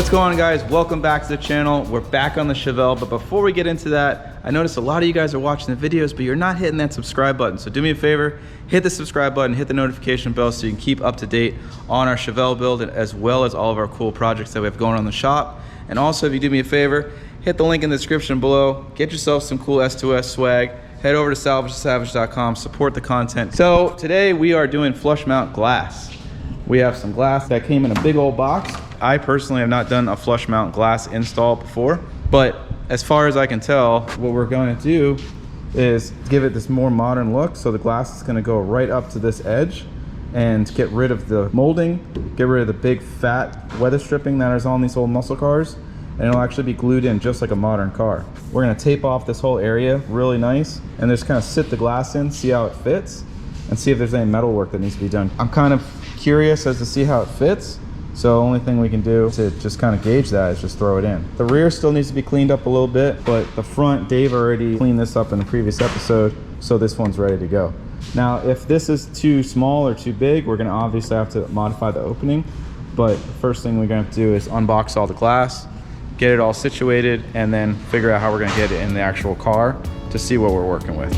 What's going on, guys? Welcome back to the channel. We're back on the Chevelle, but before we get into that, I noticed a lot of you guys are watching the videos, but you're not hitting that subscribe button. So do me a favor, hit the subscribe button, hit the notification bell so you can keep up to date on our Chevelle build, as well as all of our cool projects that we have going on in the shop. And also, if you do me a favor, hit the link in the description below, get yourself some cool S2S swag, head over to salvage.com, support the content. So today we are doing flush mount glass. We have some glass that came in a big old box. I personally have not done a flush mount glass install before, but as far as I can tell, what we're going to do is give it this more modern look. So the glass is going to go right up to this edge and get rid of the molding, get rid of the big fat weather stripping that is on these old muscle cars, and it'll actually be glued in just like a modern car. We're going to tape off this whole area really nice and just kind of sit the glass in, see how it fits, and see if there's any metal work that needs to be done. I'm kind of curious as to see how it fits. So the only thing we can do to just kind of gauge that is just throw it in. The rear still needs to be cleaned up a little bit, but the front, Dave already cleaned this up in the previous episode, so this one's ready to go. Now, if this is too small or too big, we're gonna obviously have to modify the opening, but the first thing we're gonna have to do is unbox all the glass, get it all situated, and then figure out how we're gonna get it in the actual car to see what we're working with.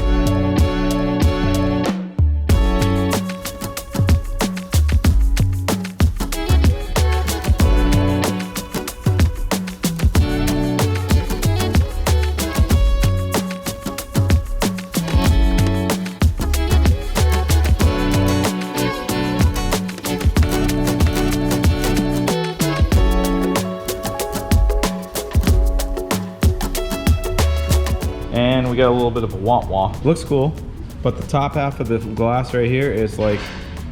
And we got a little bit of a wah-wah. Looks cool, but the top half of the glass right here is like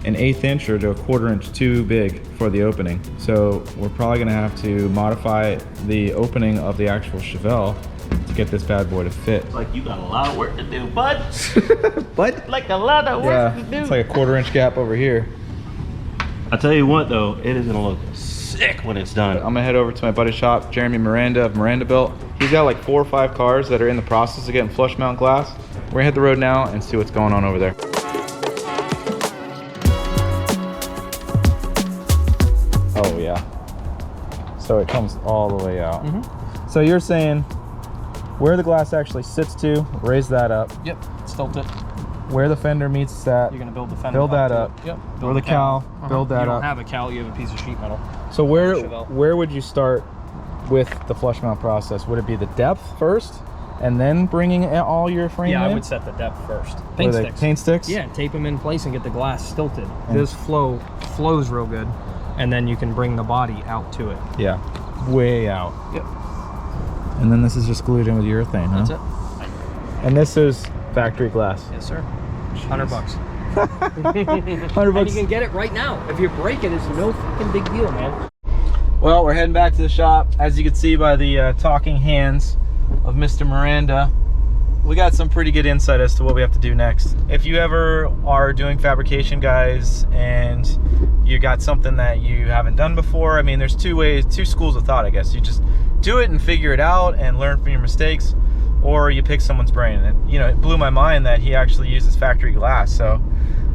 an 1/8 inch or to a 1/4 inch too big for the opening. So we're probably gonna have to modify the opening of the actual Chevelle to get this bad boy to fit. Like you got a lot of work to do, bud. What? Like a lot of work to do. It's like a 1/4 inch gap over here. I tell you what though, it is gonna look sick when it's done. I'm gonna head over to my buddy's shop, Jeremy Miranda of Miranda Built. He's got like 4 or 5 cars that are in the process of getting flush mount glass. We're gonna hit the road now and see what's going on over there. Oh yeah. So it comes all the way out. So you're saying where the glass actually sits to, raise that up. Yep, tilt it. Where the fender meets that, You're gonna build the fender. build that up. Yep. Or the cowl, build that up. You up. don't have a cowl, you have a piece of sheet metal. So where would you start with the flush mount process? Would it be the depth first and then bringing all your frame in? Yeah, I would set the depth first. Paint sticks. Paint sticks? Yeah, tape them in place and get the glass stilted. This flows real good, and then you can bring the body out to it. Yeah, way out. Yep. And then this is just glued in with urethane, huh? That's it. And this is factory glass. Yes, sir. $100 bucks. 100 bucks. And you can get it right now. If you break it, it's no fucking big deal, man. Well, we're heading back to the shop. As you can see by the talking hands of Mr. Miranda, we got some pretty good insight as to what we have to do next. If you ever are doing fabrication, guys, and you got something that you haven't done before, I mean, there's two schools of thought, I guess. You just do it and figure it out and learn from your mistakes, or you pick someone's brain. And it blew my mind that he actually uses factory glass. So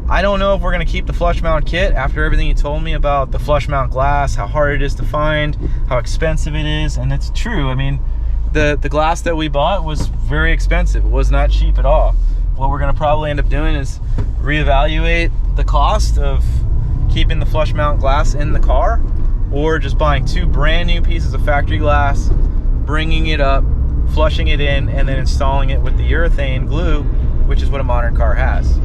I don't know if we're gonna keep the flush mount kit after everything you told me about the flush mount glass, how hard it is to find, how expensive it is. And it's true. I mean, the glass that we bought was very expensive. It was not cheap at all. What we're gonna probably end up doing is reevaluate the cost of keeping the flush mount glass in the car, or just buying 2 brand new pieces of factory glass, bringing it up, flushing it in, and then installing it with the urethane glue, which is what a modern car has.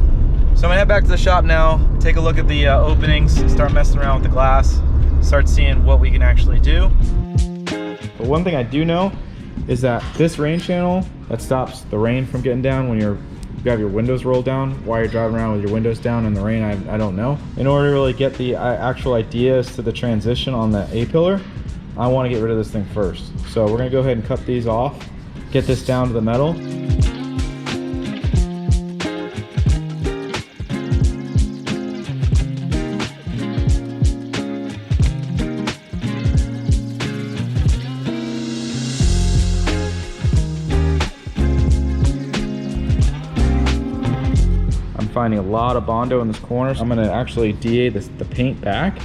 So I'm gonna head back to the shop now, take a look at the openings, start messing around with the glass, start seeing what we can actually do. But one thing I do know is that this rain channel that stops the rain from getting down when you have your windows rolled down while you're driving around with your windows down in the rain, I don't know. In order to really get the actual ideas to the transition on the A-pillar, I want to get rid of this thing first. So we're gonna go ahead and cut these off, get this down to the metal. finding a lot of Bondo in this corner. So I'm gonna actually DA the paint back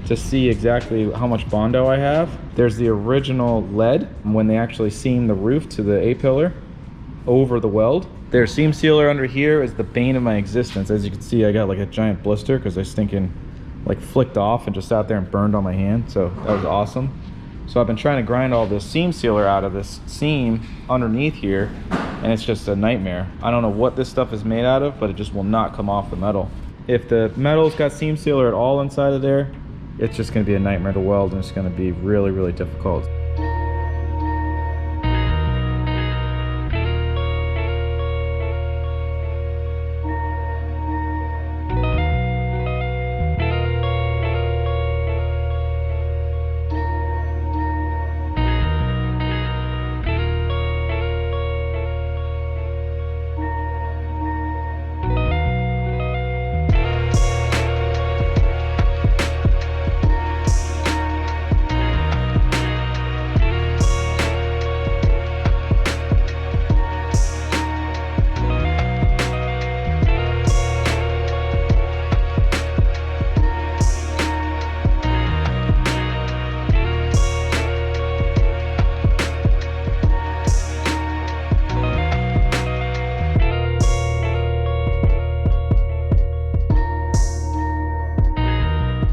to see exactly how much Bondo I have. There's the original lead when they actually seamed the roof to the A-pillar over the weld. Their seam sealer under here is the bane of my existence. As you can see, I got like a giant blister because I stinking like flicked off and just sat there and burned on my hand. So that was awesome. So I've been trying to grind all this seam sealer out of this seam underneath here, and it's just a nightmare. I don't know what this stuff is made out of, but it just will not come off the metal. If the metal's got seam sealer at all inside of there, it's just gonna be a nightmare to weld, and it's gonna be really, really difficult.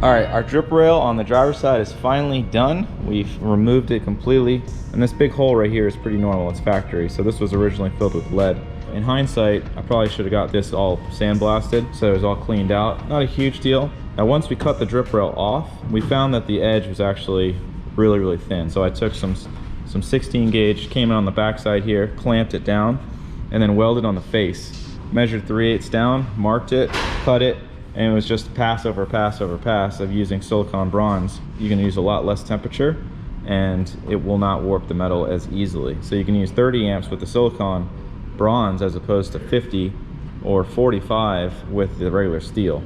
All right, our drip rail on the driver's side is finally done. We've removed it completely. And this big hole right here is pretty normal, it's factory. So this was originally filled with lead. In hindsight, I probably should have got this all sandblasted so it was all cleaned out. Not a huge deal. Now once we cut the drip rail off, we found that the edge was actually really, really thin. So I took some 16 gauge, came in on the backside here, clamped it down, and then welded on the face. Measured 3/8 down, marked it, cut it, and it was just pass over pass over pass of using silicon bronze. You can use a lot less temperature and it will not warp the metal as easily. So you can use 30 amps with the silicon bronze as opposed to 50 or 45 with the regular steel.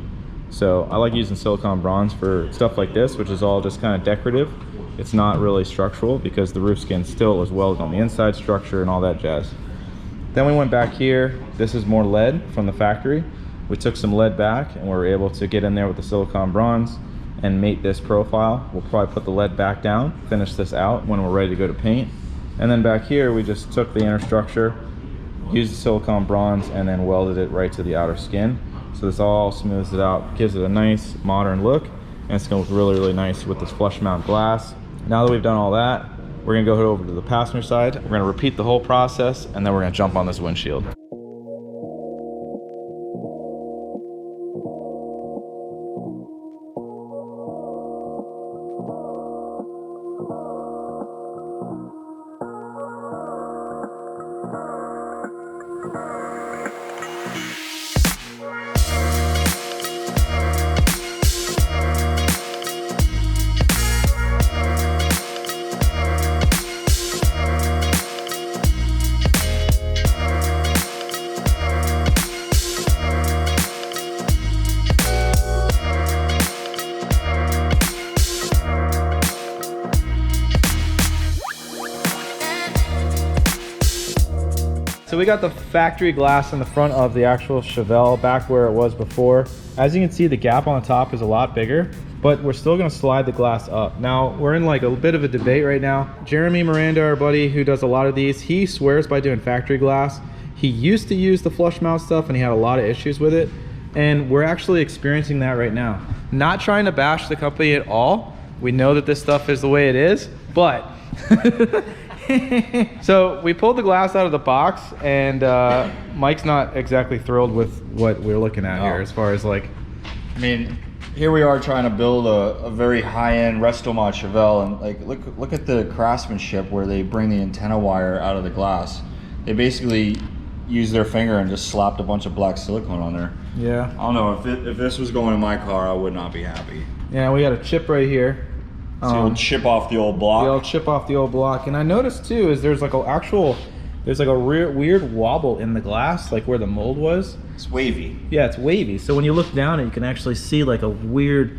So I like using silicon bronze for stuff like this, which is all just kind of decorative. It's not really structural because the roof skin still is welded on the inside structure and all that jazz. Then we went back here. This is more lead from the factory. We took some lead back and we were able to get in there with the silicon bronze and mate this profile. We'll probably put the lead back down, finish this out when we're ready to go to paint. And then back here, we just took the inner structure, used the silicon bronze, and then welded it right to the outer skin. So this all smooths it out, gives it a nice modern look, and it's gonna look really, really nice with this flush mount glass. Now that we've done all that, we're gonna go over to the passenger side. We're gonna repeat the whole process, and then we're gonna jump on this windshield. So we got the factory glass in the front of the actual Chevelle back where it was before. As you can see, the gap on the top is a lot bigger, but we're still gonna slide the glass up. Now, we're in like a bit of a debate right now. Jeremy Miranda, our buddy who does a lot of these, he swears by doing factory glass. He used to use the flush mount stuff and he had a lot of issues with it. And we're actually experiencing that right now. Not trying to bash the company at all. We know that this stuff is the way it is, but so we pulled the glass out of the box, and Mike's not exactly thrilled with what we're looking at here as far as like... I mean, here we are trying to build a very high-end Restomod Chevelle, and like look at the craftsmanship where they bring the antenna wire out of the glass. They basically used their finger and just slapped a bunch of black silicone on there. Yeah. I don't know, if this was going in my car, I would not be happy. Yeah, we got a chip right here. So you'll chip off the old block. You'll chip off the old block. And I noticed too is there's like a weird wobble in the glass, like where the mold was. It's wavy. Yeah, it's wavy. So when you look down, you can actually see like a weird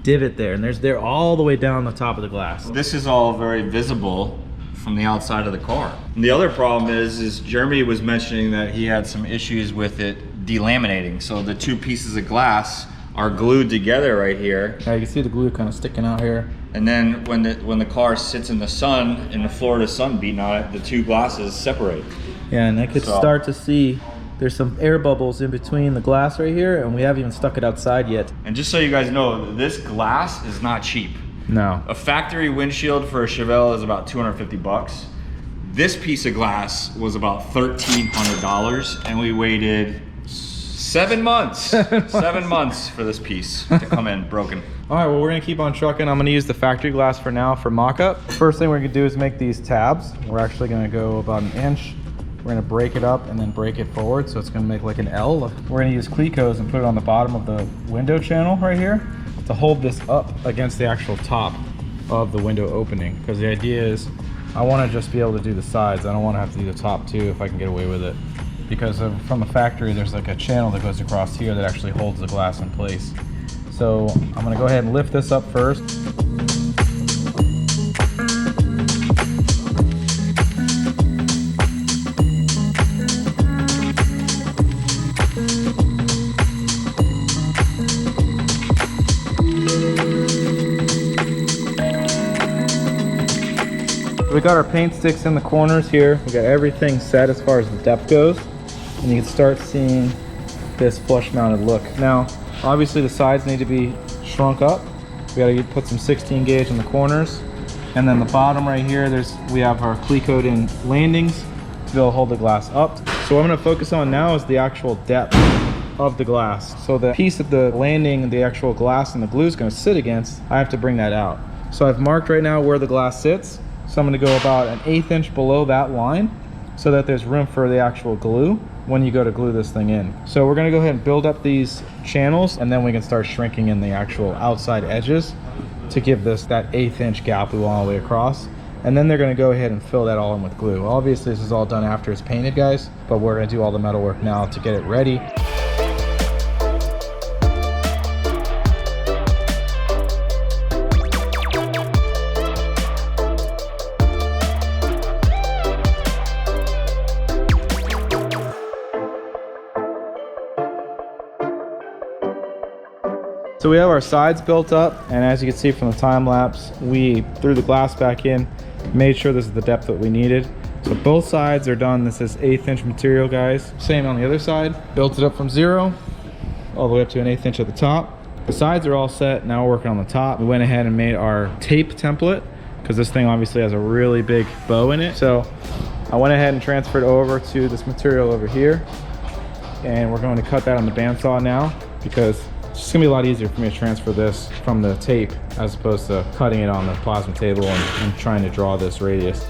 divot there, and they're all the way down the top of the glass. This is all very visible from the outside of the car. And the other problem is Jeremy was mentioning that he had some issues with it delaminating. So the two pieces of glass are glued together right here. Yeah, you can see the glue kind of sticking out here. And then when the car sits in the sun, in the Florida sun beating on it, the two glasses separate. Yeah, and I could start to see there's some air bubbles in between the glass right here, and we haven't even stuck it outside yet. And just so you guys know, this glass is not cheap. No. A factory windshield for a Chevelle is about 250 bucks. This piece of glass was about $1,300, and we waited 7 months. 7 months for this piece to come in broken. All right, well, we're gonna keep on trucking. I'm gonna use the factory glass for now for mock-up. First thing we're gonna do is make these tabs. We're actually gonna go about 1 inch. We're gonna break it up and then break it forward, so it's gonna make like an L. We're gonna use Clecos and put it on the bottom of the window channel right here to hold this up against the actual top of the window opening. Because the idea is I wanna just be able to do the sides. I don't wanna have to do the top too if I can get away with it. Because from the factory, there's like a channel that goes across here that actually holds the glass in place. So I'm gonna go ahead and lift this up first. We got our paint sticks in the corners here. We got everything set as far as the depth goes. And you can start seeing this flush mounted look. Now, obviously the sides need to be shrunk up. We gotta put some 16 gauge in the corners. And then the bottom right here, we have our Clecoed in landings to be able to hold the glass up. So what I'm gonna focus on now is the actual depth of the glass. So the piece of the landing, the actual glass and the glue is gonna sit against, I have to bring that out. So I've marked right now where the glass sits. So I'm gonna go about 1/8 inch below that line so that there's room for the actual glue when you go to glue this thing in. So we're gonna go ahead and build up these channels, and then we can start shrinking in the actual outside edges to give this that 1/8 inch gap we want all the way across. And then they're gonna go ahead and fill that all in with glue. Obviously this is all done after it's painted, guys, but we're gonna do all the metal work now to get it ready. So we have our sides built up, and as you can see from the time lapse, we threw the glass back in, made sure this is the depth that we needed. So both sides are done. This is 1/8 inch material, guys. Same on the other side. Built it up from 0 all the way up to 1/8 inch at the top. The sides are all set. Now we're working on the top. We went ahead and made our tape template because this thing obviously has a really big bow in it. So I went ahead and transferred over to this material over here, and we're going to cut that on the bandsaw now because it's just gonna be a lot easier for me to transfer this from the tape as opposed to cutting it on the plasma table and trying to draw this radius.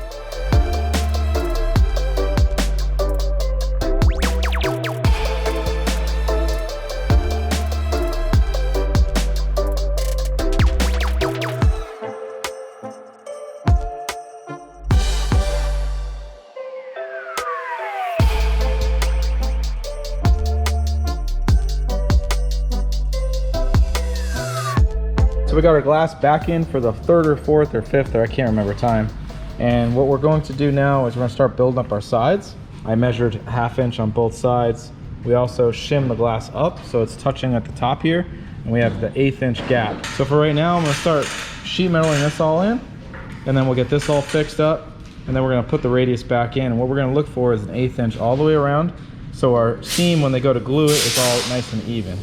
We got our glass back in for the 3rd or 4th or 5th, or I can't remember time. And what we're going to do now is we're gonna start building up our sides. I measured 1/2 inch on both sides. We also shim the glass up so it's touching at the top here, and we have the 1/8 inch gap. So for right now, I'm gonna start sheet metaling this all in, and then we'll get this all fixed up, and then we're gonna put the radius back in. And what we're gonna look for is an 1/8 inch all the way around, so our seam, when they go to glue it, it's all nice and even.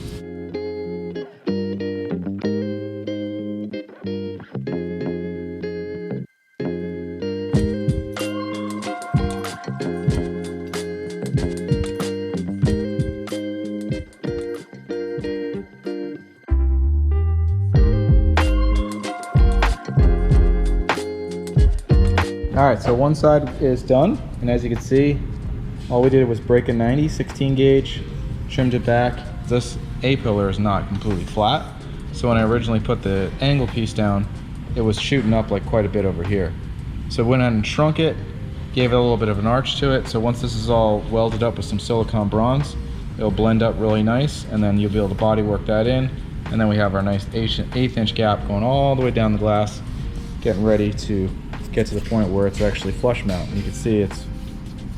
All right, so one side is done, and as you can see, all we did was break a 90 16 gauge, trimmed it back. This A-pillar is not completely flat, so when I originally put the angle piece down, it was shooting up like quite a bit over here. So went ahead and shrunk it, gave it a little bit of an arch to it, so once this is all welded up with some silicone bronze, it'll blend up really nice, and then you'll be able to body work that in, and then we have our nice 1/8 inch gap going all the way down the glass, getting ready to get to the point where it's actually flush mount. And you can see it's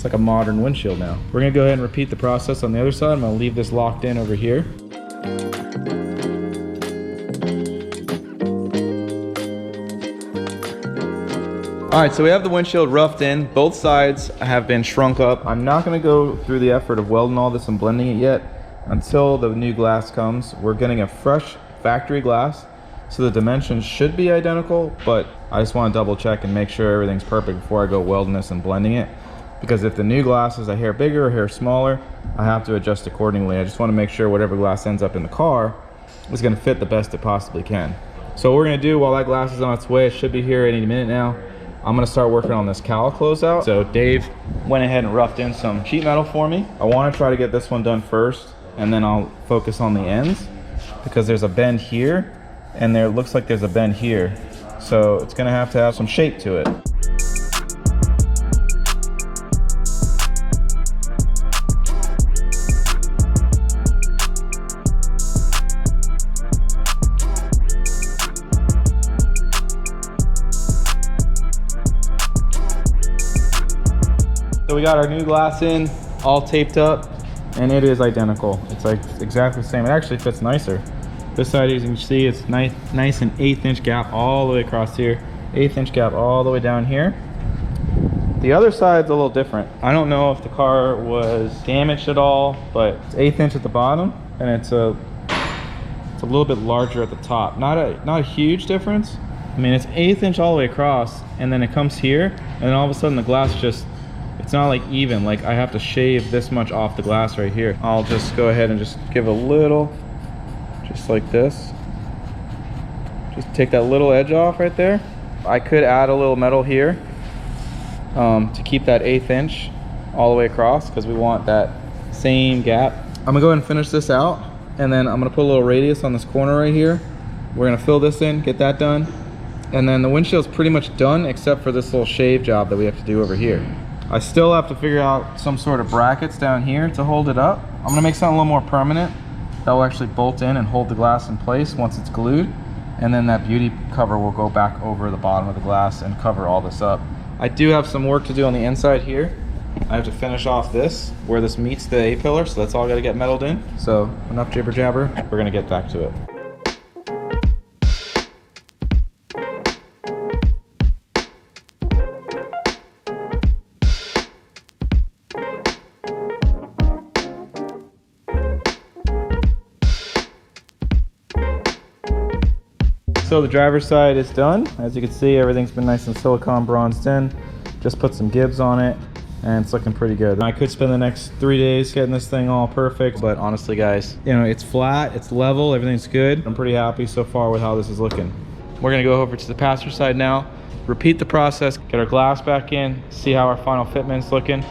like a modern windshield now. We're gonna go ahead and repeat the process on the other side. I'm gonna leave this locked in over here. All right, so we have the windshield roughed in. Both sides have been shrunk up. I'm not gonna go through the effort of welding all this and blending it yet until the new glass comes. We're getting a fresh factory glass, so the dimensions should be identical, but I just wanna double check and make sure everything's perfect before I go welding this and blending it. Because if the new glass is a hair bigger or hair smaller, I have to adjust accordingly. I just wanna make sure whatever glass ends up in the car is gonna fit the best it possibly can. So what we're gonna do while that glass is on its way, it should be here any minute now, I'm gonna start working on this cowl closeout. So Dave went ahead and roughed in some sheet metal for me. I wanna try to get this one done first, and then I'll focus on the ends, because there's a bend here, and there looks like there's a bend here. So it's gonna have to have some shape to it. So we got our new glass in, all taped up, and it is identical. It's like exactly the same. It actually fits nicer. This side, as you can see, it's nice and 1/8 inch gap all the way across here, 1/8 inch gap all the way down here. The other side's a little different. I don't know if the car was damaged at all, but it's 1/8 inch at the bottom, and it's a little bit larger at the top. Not a huge difference. I mean, it's 1/8 inch all the way across, and then it comes here, and then all of a sudden the glass just, it's not like even, like I have to shave this much off the glass right here. I'll just go ahead and just give a little, just like this. Just take that little edge off right there. I could add a little metal here to keep that 1/8 inch all the way across, because we want that same gap. I'm gonna go ahead and finish this out, and then I'm gonna put a little radius on this corner right here. We're gonna fill this in, get that done, and then the windshield's pretty much done except for this little shave job that we have to do over here. I still have to figure out some sort of brackets down here to hold it up. I'm gonna make something a little more permanent that will actually bolt in and hold the glass in place once it's glued. And then that beauty cover will go back over the bottom of the glass and cover all this up. I do have some work to do on the inside here. I have to finish off this, where this meets the A-pillar, so that's all gotta get metaled in. So enough jibber jabber, we're gonna get back to it. So the driver's side is done. As you can see, everything's been nice and silicone bronzed in. Just put some gibs on it, and it's looking pretty good. I could spend the next 3 days getting this thing all perfect, but honestly guys, you know, it's flat, it's level, everything's good. I'm pretty happy so far with how this is looking. We're gonna go over to the passenger side now, repeat the process, get our glass back in, see how our final fitment's looking.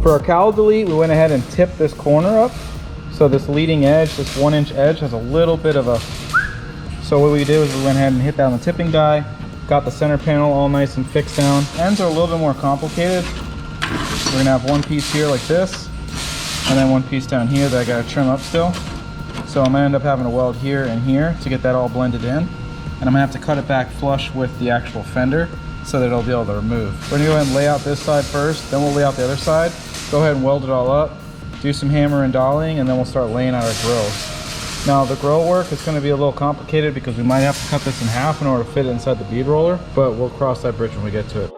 For our cowl delete, we went ahead and tipped this corner up. So this leading edge, this 1 inch edge, has a little bit of a... So what we did was we went ahead and hit that on the tipping die, got the center panel all nice and fixed down. Ends are a little bit more complicated. We're gonna have one piece here like this, and then one piece down here that I gotta trim up still. So I'm gonna end up having to weld here and here to get that all blended in. And I'm gonna have to cut it back flush with the actual fender so that it'll be able to remove. We're gonna go ahead and lay out this side first, then we'll lay out the other side. Go ahead and weld it all up, do some hammer and dollying, and then we'll start laying out our grills. Now the grill work is going to be a little complicated because we might have to cut this in half in order to fit it inside the bead roller, but we'll cross that bridge when we get to it.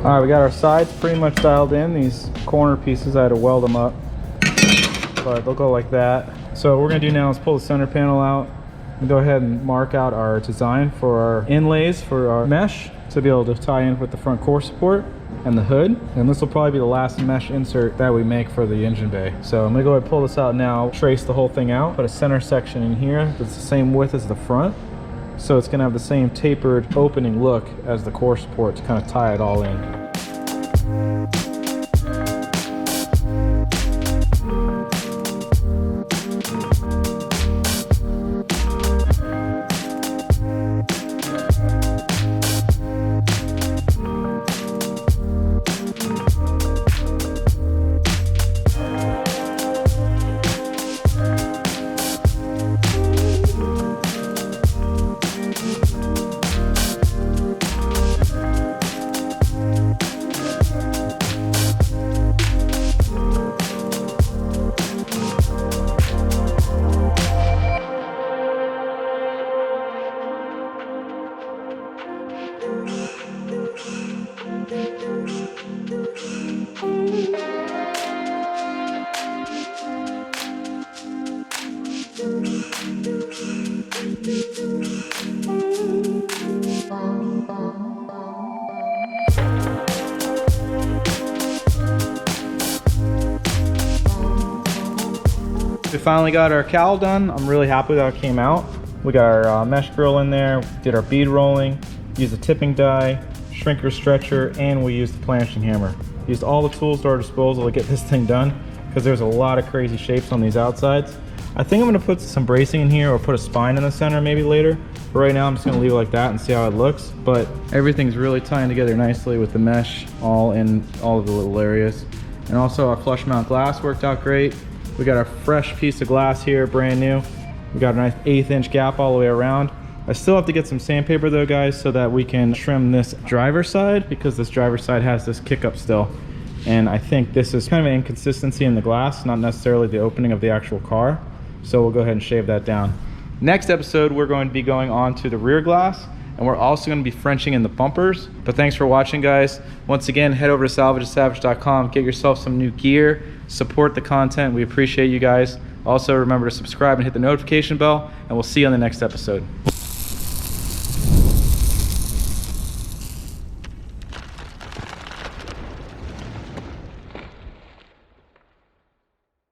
All right, we got our sides pretty much dialed in. These corner pieces, I had to weld them up, but they'll go like that. So what we're gonna do now is pull the center panel out and go ahead and mark out our design for our inlays for our mesh to be able to tie in with the front core support and the hood. And this will probably be the last mesh insert that we make for the engine bay. So I'm gonna go ahead and pull this out now, trace the whole thing out, put a center section in here that's the same width as the front. So it's gonna have the same tapered opening look as the core support to kind of tie it all in. finally got our cowl done. I'm really happy with how it came out. We got our mesh grill in there, did our bead rolling, used a tipping die, shrinker stretcher, and we used the planching hammer. Used all the tools to our disposal to get this thing done because there's a lot of crazy shapes on these outsides. I think I'm gonna put some bracing in here or put a spine in the center maybe later. But right now I'm just gonna leave it like that and see how it looks. But everything's really tying together nicely with the mesh all in all of the little areas. And also our flush mount glass worked out great. We got our fresh piece of glass here, brand new. We got a nice 1/8 inch gap all the way around. I still have to get some sandpaper though, guys, so that we can trim this driver's side, because this driver's side has this kick up still. And I think this is kind of an inconsistency in the glass, not necessarily the opening of the actual car. So we'll go ahead and shave that down. Next episode, we're going to be going on to the rear glass, and we're also going to be Frenching in the bumpers. But thanks for watching, guys. Once again, head over to salvage.com, get yourself some new gear, support the content. We appreciate you guys. Also, remember to subscribe and hit the notification bell, and we'll see you on the next episode.